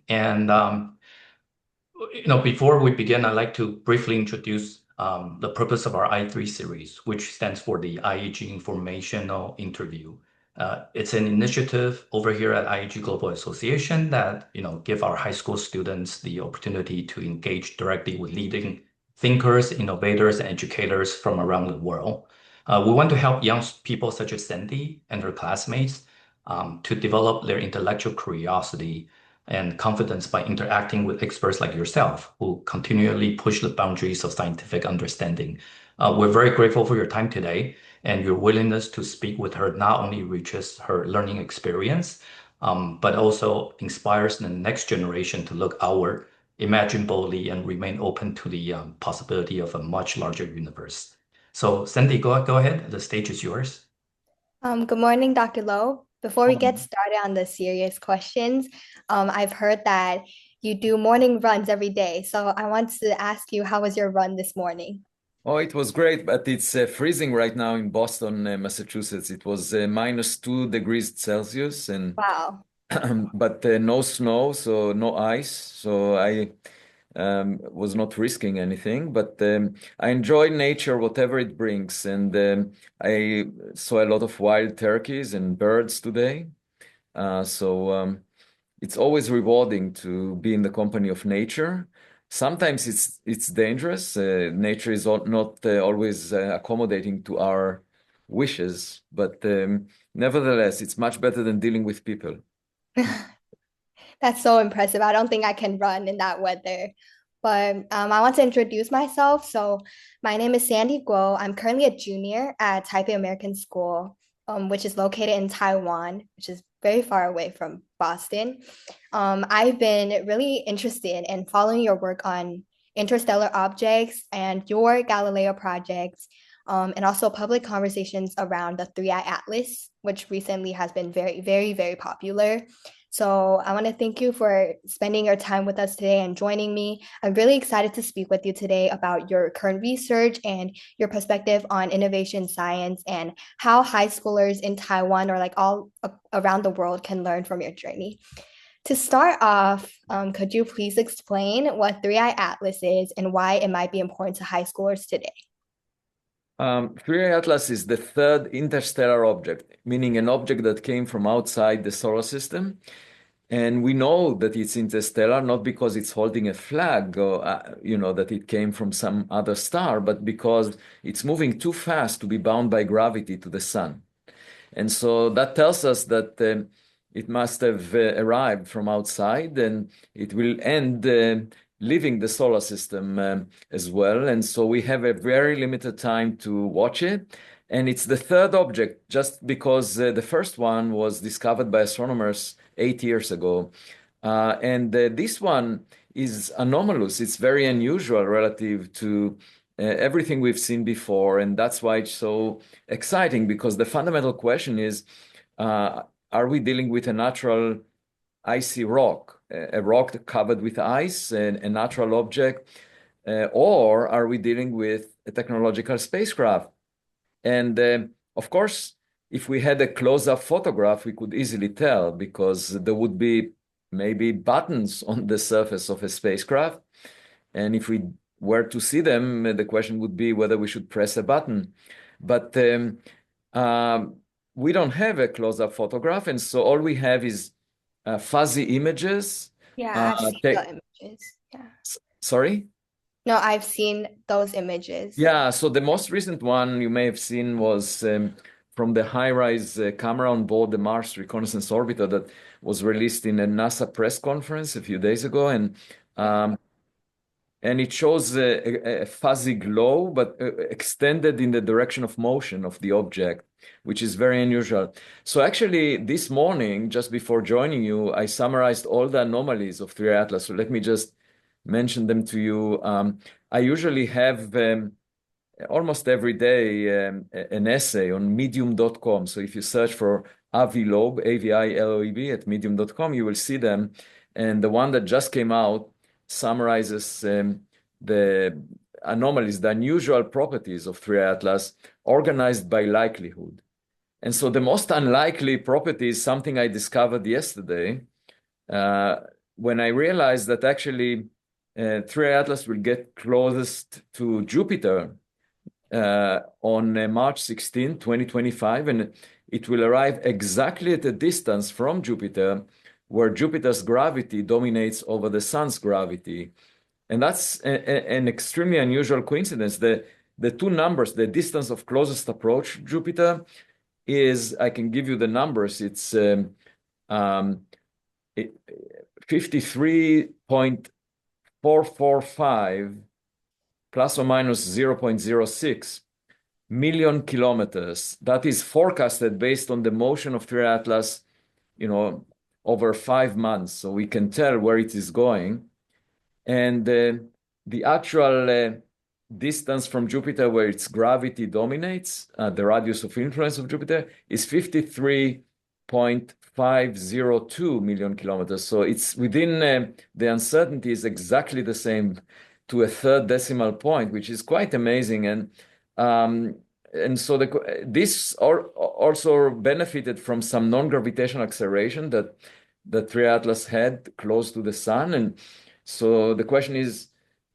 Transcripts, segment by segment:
And before we begin, I'd like to briefly introduce the purpose of our I3 series, which stands for the IAG Informational Interview. It's an initiative over here at IAG Global Association that give our high school students the opportunity to engage directly with leading thinkers, innovators, and educators from around the world. We want to help young people such as Sandy and her classmates to develop their intellectual curiosity and confidence by interacting with experts like yourself who continually push the boundaries of scientific understanding. We're very grateful for your time today, and your willingness to speak with her not only reaches her learning experience, but also inspires the next generation to look outward, imagine boldly, and remain open to the possibility of a much larger universe. So, Sandy, go ahead. The stage is yours. Good morning, Dr. Loeb. Before we get started on the serious questions, I've heard that you do morning runs every day. So I want to ask you, how was your run this morning? Oh, it was great, but it's freezing right now in Boston, Massachusetts. It was -2 degrees Celsius, and Wow. but no snow, so no ice. So I was not risking anything, but I enjoy nature, whatever it brings. And I saw a lot of wild turkeys and birds today. So it's always rewarding to be in the company of nature. Sometimes it's dangerous. Nature is not always accommodating to our wishes, but nevertheless, it's much better than dealing with people. That's so impressive. I don't think I can run in that weather. But I want to introduce myself. So my name is Sandy Guo. I'm currently a junior at Taipei American School, which is located in Taiwan, which is very far away from Boston. I've been really interested in following your work on interstellar objects and your Galileo projects, and also public conversations around the Three-Eye Atlas, which recently has been very, very, very popular. So I want to thank you for spending your time with us today and joining me. I'm really excited to speak with you today about your current research and your perspective on innovation science and how high schoolers in Taiwan or like all around the world can learn from your journey. To start off, could you please explain what Three-Eye Atlas is and why it might be important to high schoolers today? Three-Eye Atlas is the third interstellar object, meaning an object that came from outside the solar system. And we know that it's interstellar, not because it's holding a flag or, that it came from some other star, but because it's moving too fast to be bound by gravity to the sun. And so that tells us that it must have arrived from outside, and it will end leaving the solar system as well. And so we have a very limited time to watch it. And it's the third object, just because the first one was discovered by astronomers 8 years ago. And this one is anomalous. It's very unusual relative to everything we've seen before. And that's why it's so exciting, because the fundamental question is, are we dealing with a natural icy rock, a rock covered with ice, a natural object, or are we dealing with a technological spacecraft? And of course, if we had a close-up photograph, we could easily tell, because there would be maybe buttons on the surface of a spacecraft. And if we were to see them, the question would be whether we should press a button. But we don't have a close-up photograph, and so all we have is fuzzy images. Yeah, I've seen the images. Yeah. Sorry? No, I've seen those images. Yeah, so the most recent one you may have seen was from the HiRISE camera on board the Mars Reconnaissance Orbiter that was released in a NASA press conference a few days ago. And it shows a fuzzy glow, but extended in the direction of motion of the object, which is very unusual. So actually, this morning, just before joining you, I summarized all the anomalies of Three-Eye Atlas. So let me just mention them to you. I usually have almost every day an essay on medium.com. So if you search for Avi Loeb, Aviloeb at medium.com, you will see them. And the one that just came out summarizes the anomalies, the unusual properties of Three-Eye Atlas organized by likelihood. And so the most unlikely property is something I discovered yesterday. when I realized that actually 3i Atlas will get closest to Jupiter on March 16, 2025, and it will arrive exactly at a distance from Jupiter where Jupiter's gravity dominates over the sun's gravity. And that's an extremely unusual coincidence. The two numbers, the distance of closest approach to Jupiter is, I can give you the numbers, it's 53.445 plus or minus 0.06 million kilometers. That is forecasted based on the motion of 3i Atlas, over 5 months. So we can tell where it is going. And the actual distance from Jupiter where its gravity dominates, the radius of influence of Jupiter, is 53.502 million kilometers. So it's within the uncertainty is exactly the same to a third decimal point, which is quite amazing. And so this also benefited from some non-gravitational acceleration that 3i Atlas had close to the sun. And so the question is,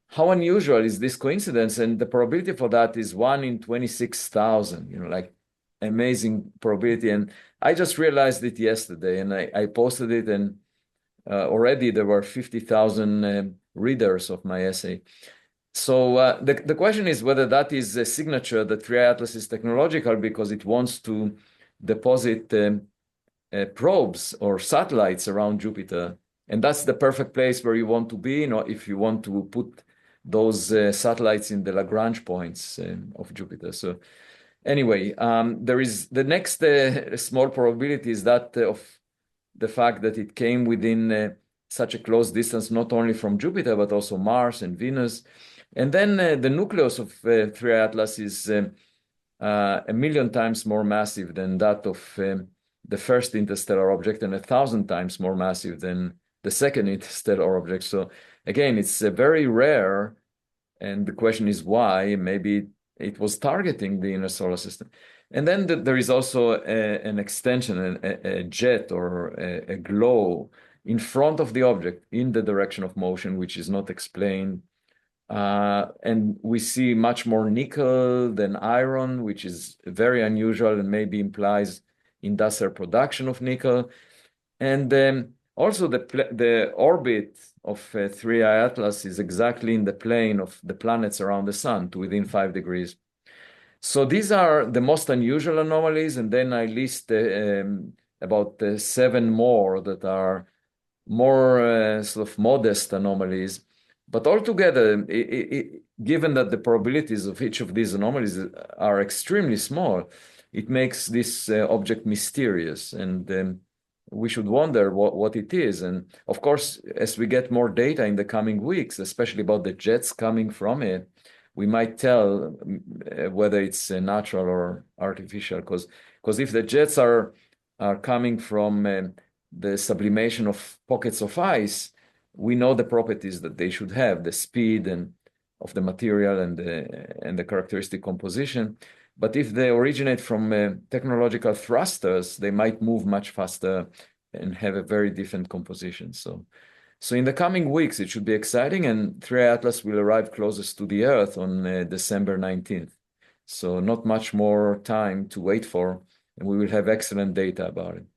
how unusual is this coincidence? And the probability for that is 1 in 26,000, like amazing probability. And I just realized it yesterday, and I posted it, and already there were 50,000 readers of my essay. So the question is whether that is a signature that 3i Atlas is technological because it wants to deposit probes or satellites around Jupiter. And that's the perfect place where you want to be, if you want to put those satellites in the Lagrange points of Jupiter. So anyway, there is the next small probability is that of the fact that it came within such a close distance, not only from Jupiter, but also Mars and Venus. And then the nucleus of 3i Atlas is 1,000,000 times more massive than that of the first interstellar object, and 1,000 times more massive than the second interstellar object. So again, it's very rare, and the question is why. Maybe it was targeting the inner solar system. And then there is also an extension, a jet or a glow in front of the object in the direction of motion, which is not explained. And we see much more nickel than iron, which is very unusual and maybe implies industrial production of nickel. And also the orbit of 3i Atlas is exactly in the plane of the planets around the sun, to within 5 degrees. So these are the most unusual anomalies, and then I list about 7 more that are more sort of modest anomalies. But altogether, given that the probabilities of each of these anomalies are extremely small, it makes this object mysterious, and we should wonder what it is. And of course, as we get more data in the coming weeks, especially about the jets coming from it, we might tell whether it's natural or artificial. Because if the jets are coming from the sublimation of pockets of ice, we know the properties that they should have, the speed and of the material and the characteristic composition. But if they originate from technological thrusters, they might move much faster and have a very different composition. So in the coming weeks, it should be exciting, and 3i Atlas will arrive closest to the Earth on December 19th. So not much more time to wait for, and we will have excellent data about it.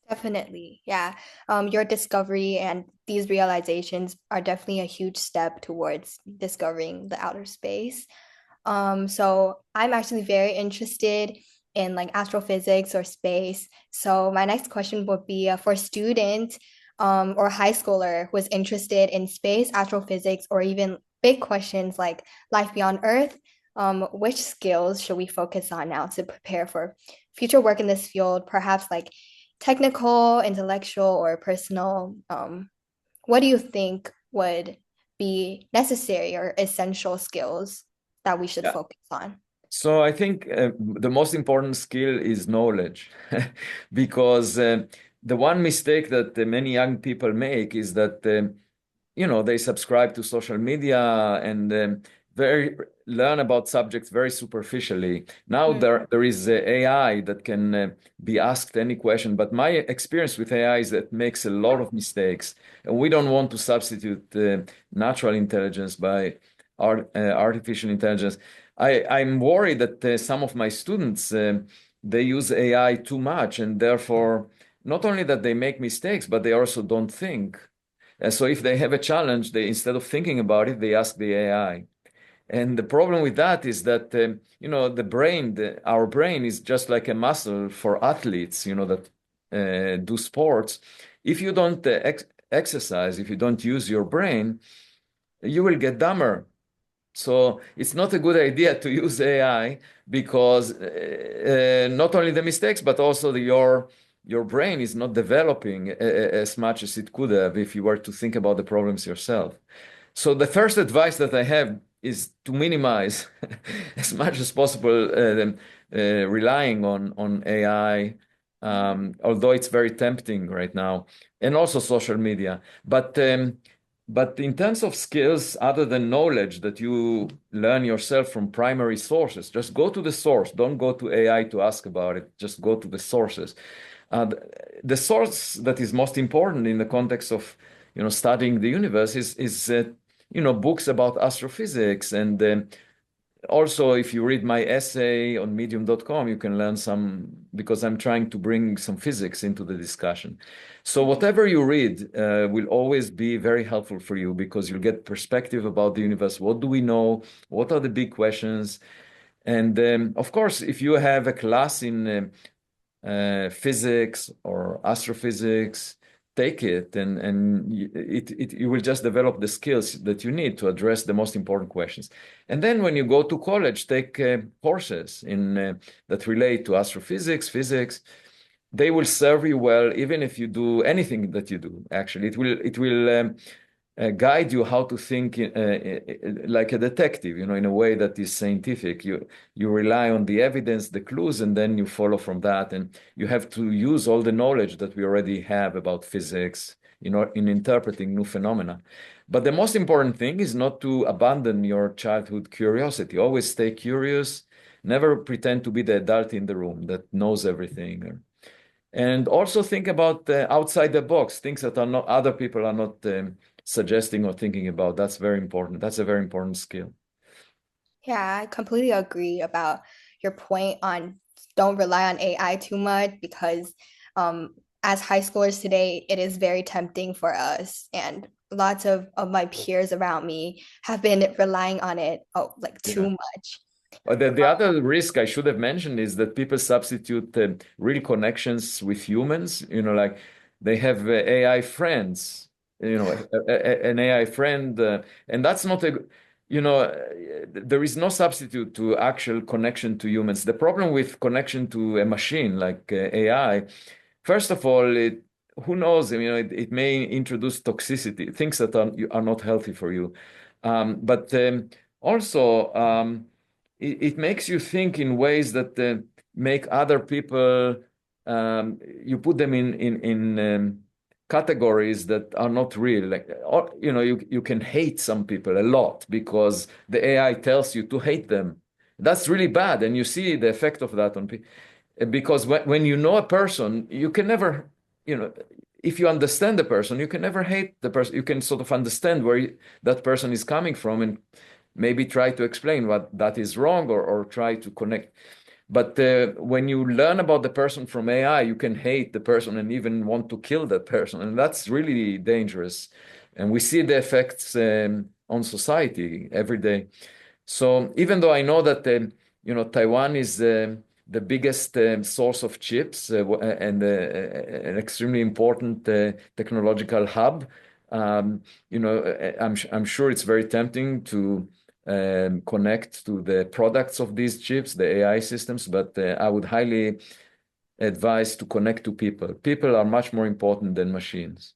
Definitely, yeah. Your discovery and these realizations are definitely a huge step towards discovering the outer space. So I'm actually very interested in like astrophysics or space. So my next question would be for a student or high schooler who is interested in space, astrophysics, or even big questions like life beyond Earth. Which skills should we focus on now to prepare for future work in this field? Perhaps like technical, intellectual, or personal. What do you think would be necessary or essential skills that we should focus on? So I think the most important skill is knowledge, because the one mistake that many young people make is that they subscribe to social media and learn about subjects very superficially. Now there is AI that can be asked any question, but my experience with AI is that it makes a lot of mistakes, and we don't want to substitute natural intelligence by artificial intelligence. I'm worried that some of my students they use AI too much, and therefore not only that they make mistakes, but they also don't think. And so if they have a challenge, they instead of thinking about it, they ask the AI. And the problem with that is that the brain, our brain is just like a muscle for athletes, that do sports. If you don't exercise, if you don't use your brain, you will get dumber. So it's not a good idea to use AI because not only the mistakes, but also your brain is not developing as much as it could have if you were to think about the problems yourself. So the first advice that I have is to minimize as much as possible relying on AI, although it's very tempting right now, and also social media. But in terms of skills, other than knowledge that you learn yourself from primary sources, just go to the source. Don't go to AI to ask about it. Just go to the sources. The source that is most important in the context of studying the universe is books about astrophysics. And also, if you read my essay on medium.com, you can learn some, because I'm trying to bring some physics into the discussion. So whatever you read will always be very helpful for you because you'll get perspective about the universe. What do we know? What are the big questions? And of course, if you have a class in physics or astrophysics, take it, and you will just develop the skills that you need to address the most important questions. And then when you go to college, take courses that relate to astrophysics, physics. They will serve you well, even if you do anything that you do. Actually, it will guide you how to think like a detective, in a way that is scientific. You rely on the evidence, the clues, and then you follow from that. And you have to use all the knowledge that we already have about physics, in interpreting new phenomena. But the most important thing is not to abandon your childhood curiosity. Always stay curious. Never pretend to be the adult in the room that knows everything. And also think about outside the box, things that other people are not suggesting or thinking about. That's very important. That's a very important skill. Yeah, I completely agree about your point on don't rely on AI too much because as high schoolers today, it is very tempting for us. And lots of my peers around me have been relying on it like too much. The other risk I should have mentioned is that people substitute real connections with humans. Like they have AI friends, an AI friend, and that's not there is no substitute to actual connection to humans. The problem with connection to a machine like AI, first of all, who knows? It may introduce toxicity, things that are not healthy for you. But also, it makes you think in ways that make other people, you put them in categories that are not real. Like, you can hate some people a lot because the AI tells you to hate them. That's really bad. And you see the effect of that on people. Because when you know a person, you can never, if you understand the person, you can never hate the person. You can sort of understand where that person is coming from and maybe try to explain what that is wrong or try to connect. But when you learn about the person from AI, you can hate the person and even want to kill that person. And that's really dangerous. And we see the effects on society every day. So even though I know that, Taiwan is the biggest source of chips and an extremely important technological hub, I'm sure it's very tempting to connect to the products of these chips, the AI systems, but I would highly advise to connect to people. People are much more important than machines.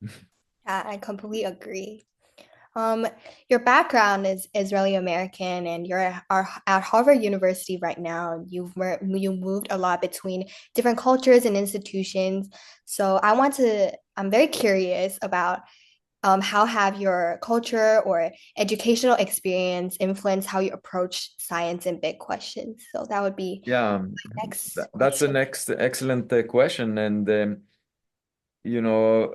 Yeah, I completely agree. Your background is Israeli American, and at Harvard University right now. You moved a lot between different cultures and institutions. So I'm very curious about how have your culture or educational experience influenced how you approach science and big questions? So that would be Yeah, my next that's the question. next excellent question. And, you know,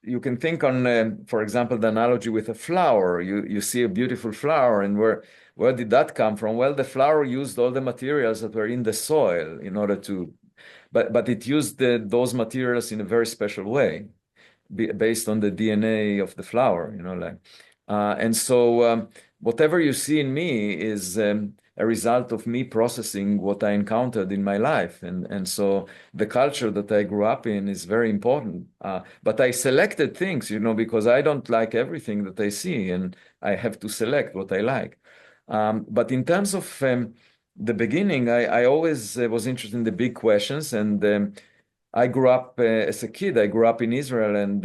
you can think on, for example, the analogy with a flower. You see a beautiful flower, and where did that come from? Well, the flower used all the materials that were in the soil in order to, but it used those materials in a very special way, based on the DNA of the flower, and so whatever you see in me is a result of me processing what I encountered in my life, and so the culture that I grew up in is very important. But I selected things, because I don't like everything that I see, and I have to select what I like. But in terms of the beginning, I always was interested in the big questions, and I grew up as a kid. I grew up in Israel, and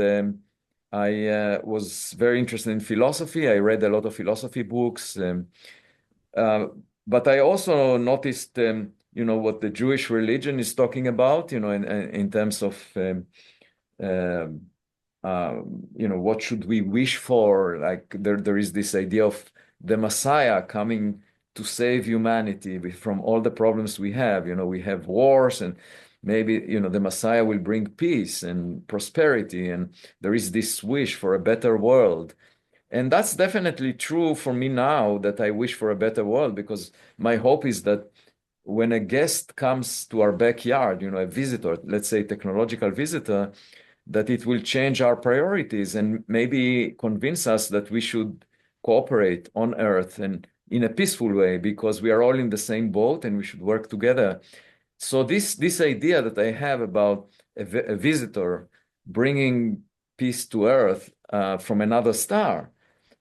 I was very interested in philosophy. I read a lot of philosophy books, uh, but I also noticed, what the Jewish religion is talking about, in terms of, um, what should we wish for? Like there is this idea of the Messiah coming to save humanity from all the problems we have. We have wars, and maybe, the Messiah will bring peace and prosperity. And there is this wish for a better world. And that's definitely true for me now, that I wish for a better world, because my hope is that when a guest comes to our backyard, a visitor, let's say technological visitor, that it will change our priorities and maybe convince us that we should cooperate on Earth and in a peaceful way, because we are all in the same boat and we should work together. So this idea that I have about a visitor bringing peace to Earth from another star,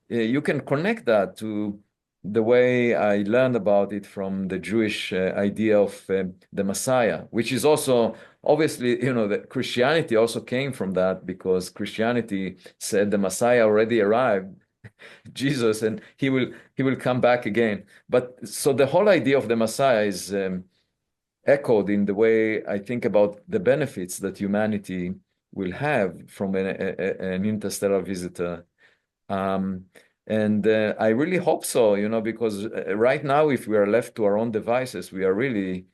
you can connect that to the way I learned about it from the Jewish idea of the Messiah, which is also obviously, that Christianity also came from that, because Christianity said the Messiah already arrived, Jesus, and he will come back again. But so the whole idea of the Messiah is echoed in the way I think about the benefits that humanity will have from an interstellar visitor. Um, and I really hope so, because right now, if we are left to our own devices, we are really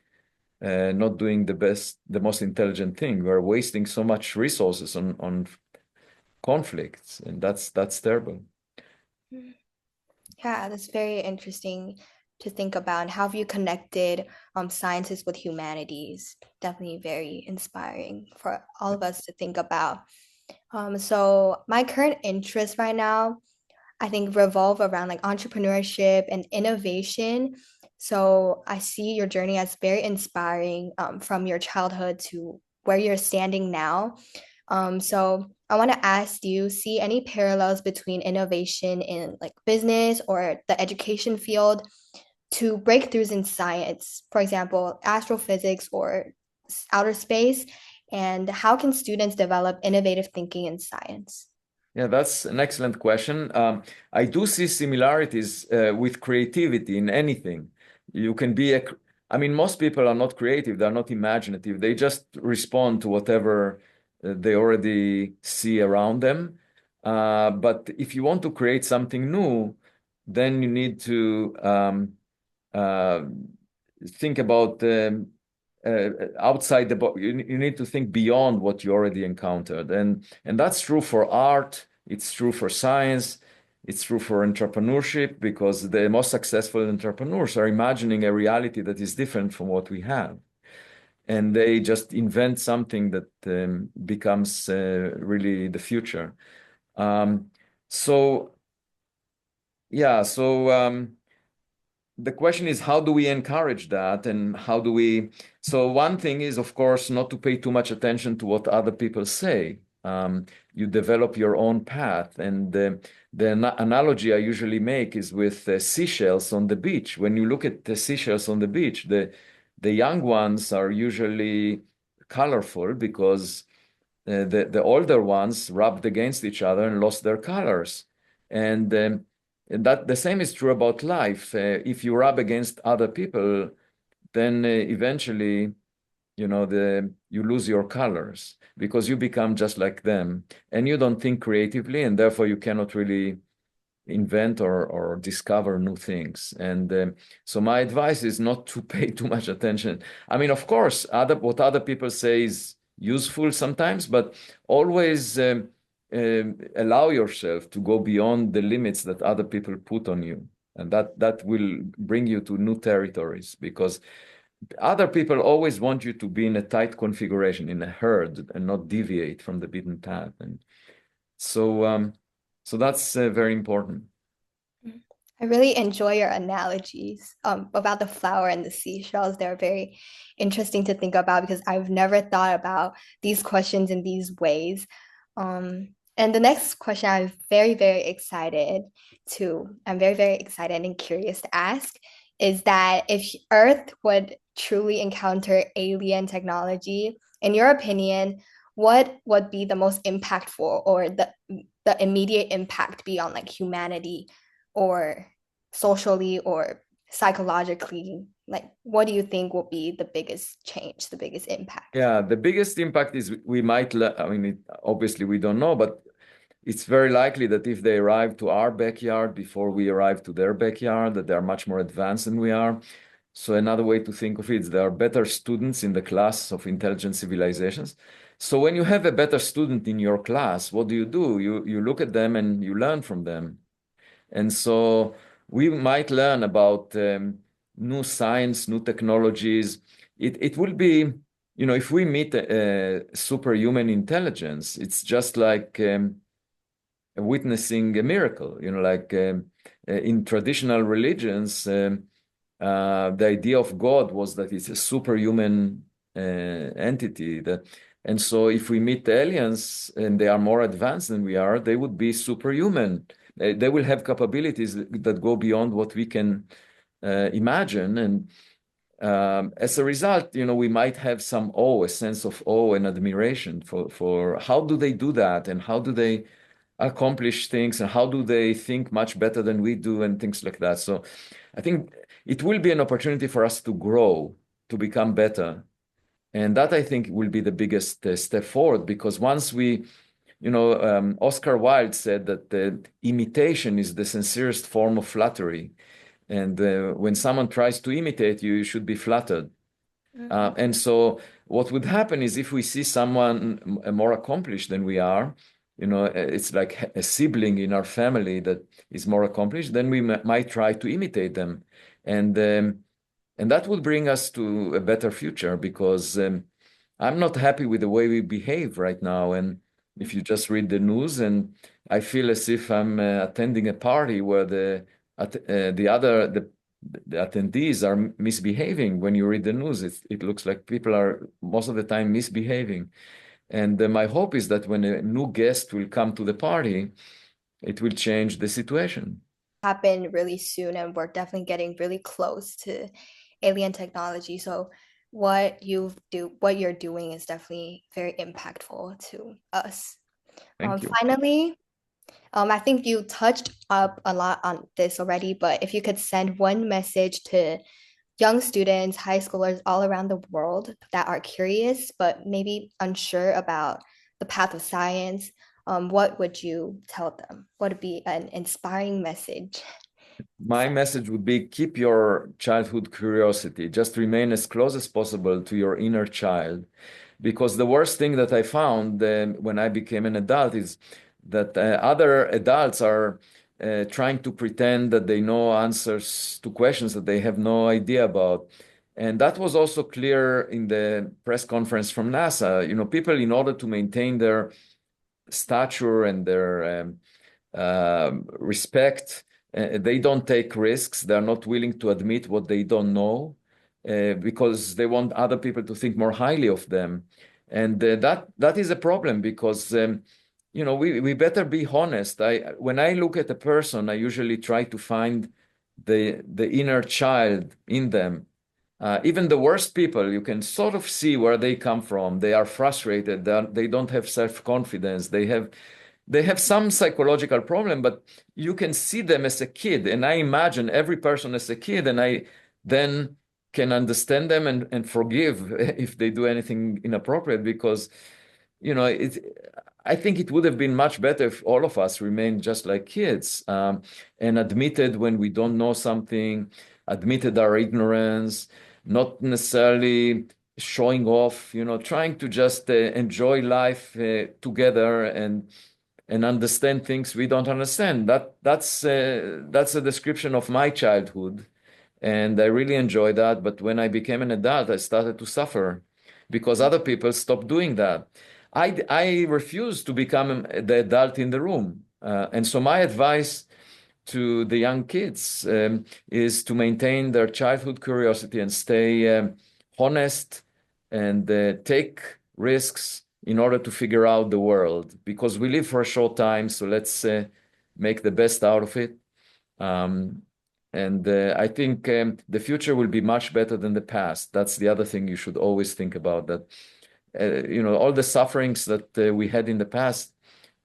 not doing the most intelligent thing. We're wasting so much resources on conflicts, and that's terrible. Yeah, that's very interesting to think about. And how have you connected sciences with humanities? Definitely very inspiring for all of us to think about. So my current interests right now, I think, revolve around like entrepreneurship and innovation. So I see your journey as very inspiring, from your childhood to where you're standing now. So I want to ask, do you see any parallels between innovation in like business or the education field to breakthroughs in science, for example, astrophysics or outer space? And how can students develop innovative thinking in science? Yeah, that's an excellent question. I do see similarities with creativity in anything. You can be I mean, most people are not creative, they're not imaginative. They just respond to whatever they already see around them. But if you want to create something new, then you need to uh, think about outside the box. You need to think beyond what you already encountered, and that's true for art. It's true for science. It's true for entrepreneurship, because the most successful entrepreneurs are imagining a reality that is different from what we have, and they just invent something that becomes really the future. Um, so yeah, so. The question is, how do we encourage that, and how do we? So one thing is, of course, not to pay too much attention to what other people say. You develop your own path, and the analogy I usually make is with seashells on the beach. When you look at the seashells on the beach, the young ones are usually colorful, because the older ones rubbed against each other and lost their colors. And that the same is true about life. If you rub against other people, then eventually you lose your colors because you become just like them and you don't think creatively, and therefore you cannot really invent or discover new things. And so my advice is not to pay too much attention. I mean, of course, what other people say is useful sometimes, but always allow yourself to go beyond the limits that other people put on you. And that will bring you to new territories, because other people always want you to be in a tight configuration, in a herd, and not deviate from the beaten path. And so that's very important. I really enjoy your analogies about the flower and the seashells. They're very interesting to think about because I've never thought about these questions in these ways. And the next question I'm very, very excited and curious to ask is that if Earth would truly encounter alien technology, in your opinion, what would be the most impactful or the immediate impact be on like humanity or socially or psychologically? Like, what do you think will be the biggest change, the biggest impact? Yeah, the biggest impact is we might, I mean, obviously we don't know, but it's very likely that if they arrive to our backyard before we arrive to their backyard, that they're much more advanced than we are. So another way to think of it is there are better students in the class of intelligent civilizations. So when you have a better student in your class, what do? You look at them and you learn from them. And so we might learn about new science, new technologies. It will be, if we meet a superhuman intelligence, it's just like witnessing a miracle. Like in traditional religions, the idea of God was that it's a superhuman entity. And so if we meet aliens and they are more advanced than we are, they would be superhuman. They will have capabilities that go beyond what we can imagine. And as a result, we might have some awe, a sense of awe and admiration for how do they do that, and how do they accomplish things, and how do they think much better than we do, and things like that. So I think it will be an opportunity for us to grow, to become better. And that, I think, will be the biggest step forward, because once Oscar Wilde said that imitation is the sincerest form of flattery. And when someone tries to imitate you, you should be flattered. And so what would happen is if we see someone more accomplished than we are, it's like a sibling in our family that is more accomplished, then we might try to imitate them. And that will bring us to a better future, because I'm not happy with the way we behave right now. And if you just read the news, and I feel as if I'm attending a party where the attendees are misbehaving. When you read the news, it looks like people are most of the time misbehaving. And my hope is that when a new guest will come to the party, it will change the situation. Happen really soon, and we're definitely getting really close to alien technology. So what you're doing is definitely very impactful to us. Thank you. Finally, I think you touched up a lot on this already, but if you could send one message to young students, high schoolers all around the world that are curious but maybe unsure about the path of science, what would you tell them? What would be an inspiring message? My message would be, keep your childhood curiosity. Just remain as close as possible to your inner child. Because the worst thing that I found when I became an adult is that other adults are trying to pretend that they know answers to questions that they have no idea about. And that was also clear in the press conference from NASA. People, in order to maintain their stature and their respect, they don't take risks. They're not willing to admit what they don't know because they want other people to think more highly of them. And that is a problem, because we better be honest. When I look at a person, I usually try to find the inner child in them. Even the worst people, you can sort of see where they come from. They are frustrated. They don't have self-confidence. They have some psychological problem, but you can see them as a kid. And I imagine every person as a kid, and I then can understand them and forgive if they do anything inappropriate, because I think it would have been much better if all of us remained just like kids, and admitted when we don't know something, admitted our ignorance, not necessarily showing off, trying to just enjoy life together and understand things we don't understand. That's a description of my childhood, and I really enjoyed that. But when I became an adult, I started to suffer because other people stopped doing that. I refused to become the adult in the room. And so my advice to the young kids is to maintain their childhood curiosity and stay honest and take risks in order to figure out the world, because we live for a short time. So let's make the best out of it. And I think the future will be much better than the past. That's the other thing you should always think about, that all the sufferings that we had in the past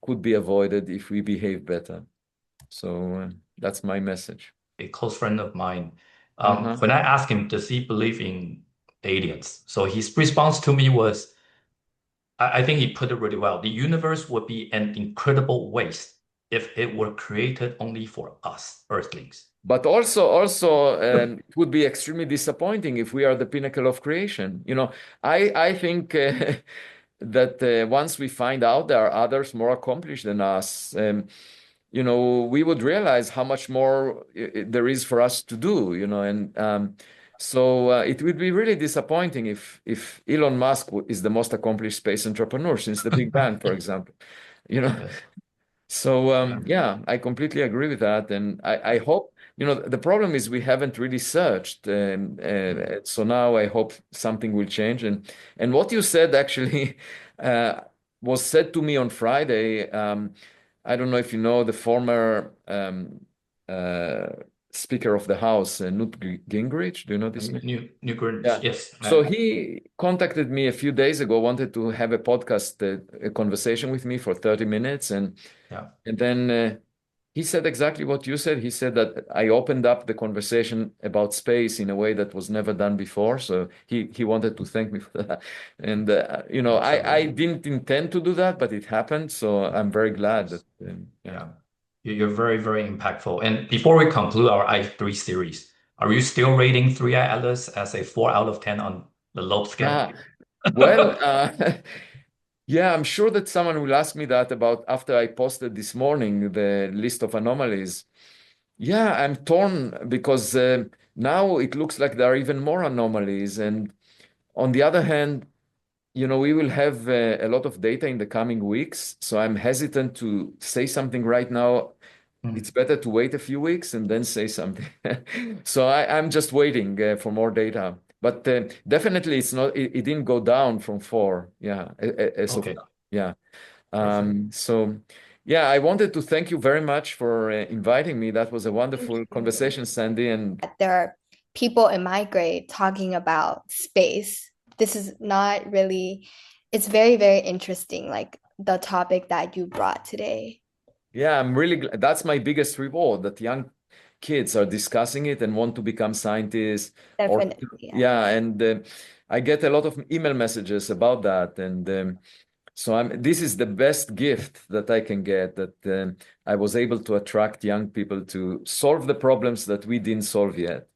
could be avoided if we behave better. So that's my message. A close friend of mine, Uh-huh. when I asked him, does he believe in aliens? So his response to me was, I think he put it really well. The universe would be an incredible waste if it were created only for us, Earthlings. But also, it would be extremely disappointing if we are the pinnacle of creation. I think that once we find out there are others more accomplished than us, we would realize how much more there is for us to do, and so it would be really disappointing if Elon Musk is the most accomplished space entrepreneur since the Big Bang, for example. Yes. So yeah, I completely agree with that, and I hope, the problem is we haven't really searched, so now I hope something will change. And what you said actually was said to me on Friday. I don't know if you know the former Speaker of the House, Newt Gingrich. Do you know this man? New Greenwich, Yeah. yes. So he contacted me a few days ago, wanted to have a podcast, a conversation with me for 30 minutes. And Yeah. then he said exactly what you said. He said that I opened up the conversation about space in a way that was never done before. So he wanted to thank me for that. And, I didn't intend to do that, but it happened. So I'm very glad that, Yeah. You're very, very impactful. And before we conclude our I3 series, are you still rating 3i Atlas as a 4 out of 10 on the Loeb scale? Yeah. Well, yeah, I'm sure that someone will ask me that about after I posted this morning the list of anomalies. Yeah, I'm torn because now it looks like there are even more anomalies. And on the other hand, we will have a lot of data in the coming weeks. So I'm hesitant to say something right now. It's better to wait a few weeks and then say something. So I'm just waiting for more data. But definitely it didn't go down from 4. Yeah. Okay. Yeah. So yeah, I wanted to thank you very much for inviting me. That was a wonderful conversation, Sandy. And there are people in my grade talking about space. This is not really, it's very, very interesting, like the topic that you brought today. yeah, I'm really glad. That's my biggest reward, that young kids are discussing it and want to become scientists. Definitely. Yeah, and I get a lot of email messages about that. And so this is the best gift that I can get, that I was able to attract young people to solve the problems that we didn't solve yet.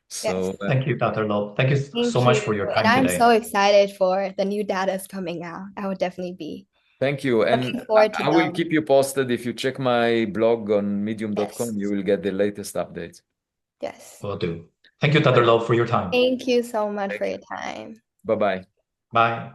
So Yes. Thank you, Dr. Loeb. Thank you Thank so much you. for your And time I'm today. so excited for the new data's coming out. I would definitely be thank you. And looking forward to I will them. keep you posted. If you check my blog on medium.com, Yes. you will get the latest updates. Yes. Will do. Thank you, Dr. Loeb, for your time. Thank you so much for your time. Bye-bye. Bye.